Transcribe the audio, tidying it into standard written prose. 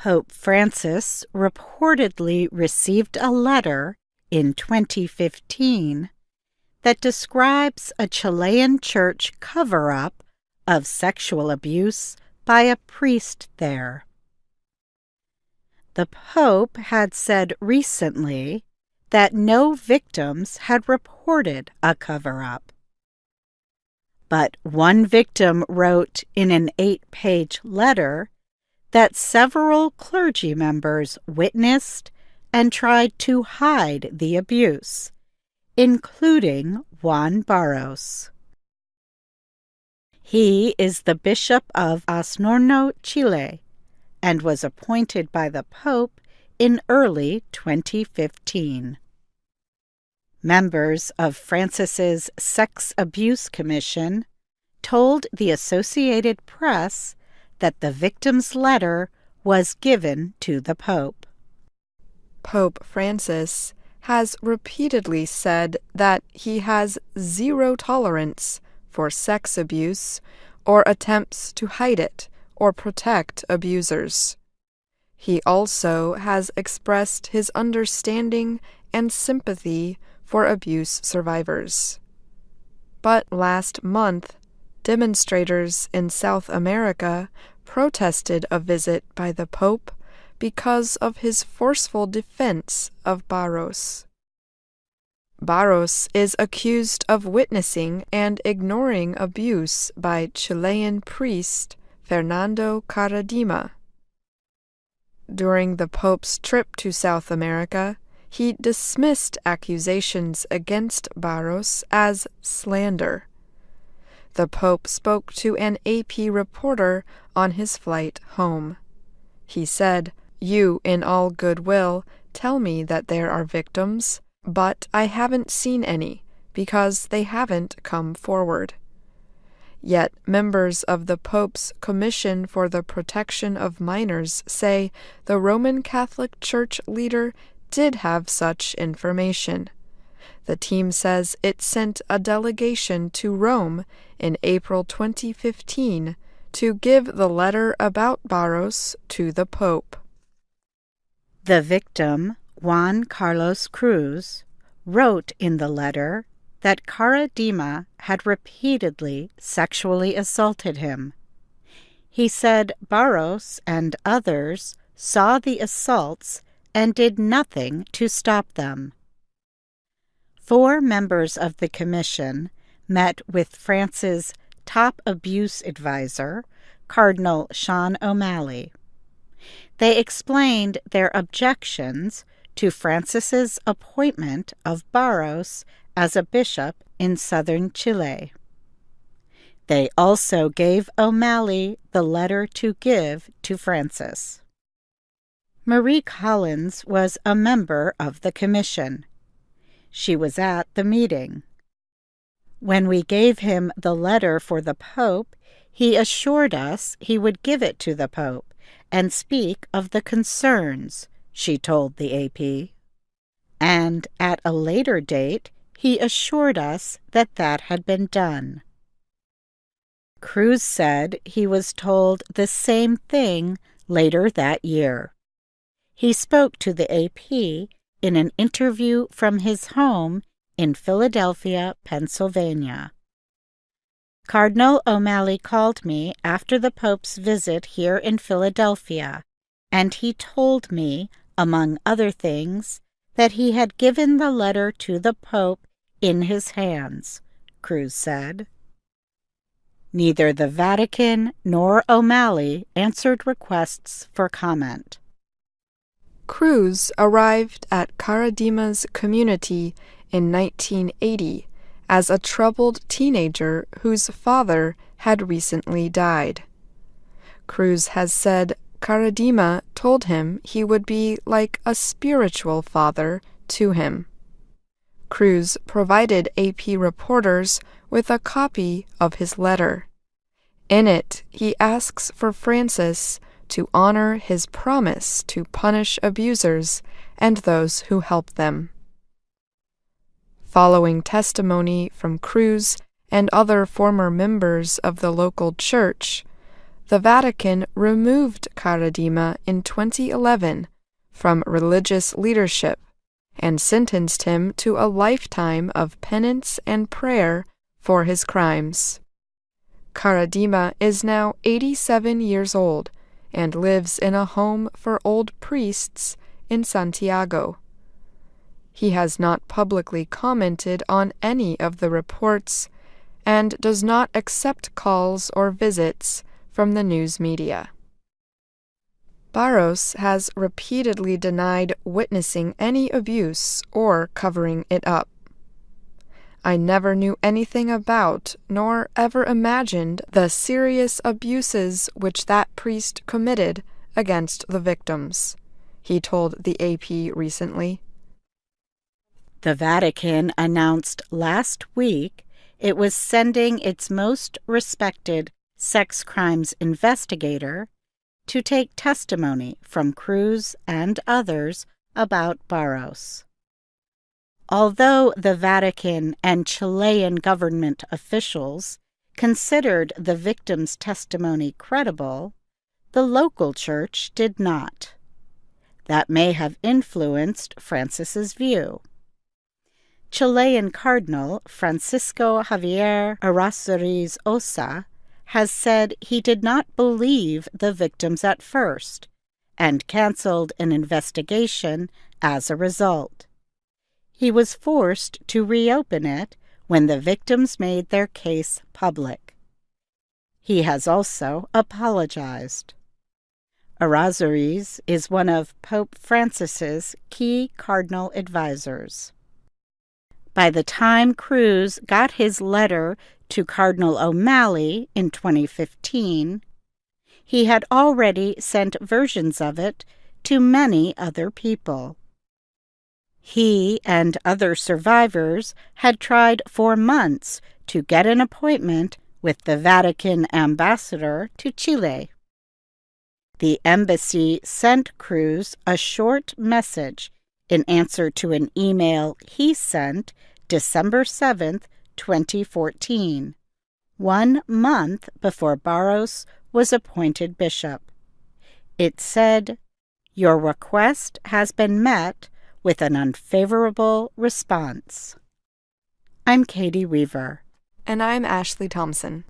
Pope Francis reportedly received a letter in 2015 that describes a Chilean church cover-up of sexual abuse by a priest there. The Pope had said recently that no victims had reported a cover-up. But one victim wrote in an 8-page letter that several clergy members witnessed and tried to hide the abuse, including Juan Barros. He is the Bishop of Osorno, Chile, and was appointed by the Pope in early 2015. Members of Francis's Sex Abuse Commission told the Associated Press that the victim's letter was given to the Pope. Pope Francis has repeatedly said that he has zero tolerance for sex abuse or attempts to hide it or protect abusers. He also has expressed his understanding and sympathy for abuse survivors. But last month, demonstrators in South America protested a visit by the Pope because of his forceful defense of Barros. Barros is accused of witnessing and ignoring abuse by Chilean priest Fernando Caradima. During the Pope's trip to South America, he dismissed accusations against Barros as slander. The Pope spoke to an AP reporter on his flight home. He said, "You, in all goodwill, tell me that there are victims, but I haven't seen any because they haven't come forward." Yet members of the Pope's Commission for the Protection of Minors say the Roman Catholic Church leader did have such information. The team says it sent a delegation to Rome in April 2015 to give the letter about Barros to the Pope. The victim, Juan Carlos Cruz, wrote in the letter that Caradima had repeatedly sexually assaulted him. He said Barros and others saw the assaults and did nothing to stop them. 4 members of the commission met with France's top abuse advisor, Cardinal Sean O'Malley. They explained their objections to Francis's appointment of Barros as a bishop in southern Chile. They also gave O'Malley the letter to give to Francis. Marie Collins was a member of the commission. She was at the meeting. When we gave him the letter for the Pope, he assured us he would give it to the Pope and speak of the concerns, she told the AP. And at a later date, he assured us that that had been done. Cruz said he was told the same thing later that year. He spoke to the AP in an interview from his home in Philadelphia, Pennsylvania. Cardinal O'Malley called me after the Pope's visit here in Philadelphia, and he told me, among other things, that he had given the letter to the Pope in his hands, Cruz said. Neither the Vatican nor O'Malley answered requests for comment. Cruz arrived at Caradima's community in 1980 as a troubled teenager whose father had recently died. Cruz has said Caradima told him he would be like a spiritual father to him. Cruz provided AP reporters with a copy of his letter. In it, he asks for Francis to honor his promise to punish abusers and those who help them. Following testimony from Cruz and other former members of the local church, The Vatican removed Caradima in 2011 from religious leadership and sentenced him to a lifetime of penance and prayer for his crimes. Caradima is now 87 years old and lives in a home for old priests in Santiago. He has not publicly commented on any of the reports and does not accept calls or visits from the news media. Barros has repeatedly denied witnessing any abuse or covering it up. I never knew anything about nor ever imagined the serious abuses which that priest committed against the victims, he told the AP recently. The Vatican announced last week it was sending its most respected sex crimes investigator to take testimony from Cruz and others about Barros. Although the Vatican and Chilean government officials considered the victim's testimony credible, the local church did not. That may have influenced Francis's view. Chilean Cardinal Francisco Javier Errázuriz Osa has said he did not believe the victims at first and canceled an investigation as a result. He was forced to reopen it when the victims made their case public. He has also apologized. Errázuriz is one of Pope Francis's key cardinal advisors. By the time Cruz got his letter to Cardinal O'Malley in 2015, he had already sent versions of it to many other people. He and other survivors had tried for months to get an appointment with the Vatican ambassador to Chile. The embassy sent Cruz a short message in answer to an email he sent December 7, 2014, 1 month before Barros was appointed bishop. It said, "Your request has been met with an unfavorable response." I'm Caty Weaver. And I'm Ashley Thompson.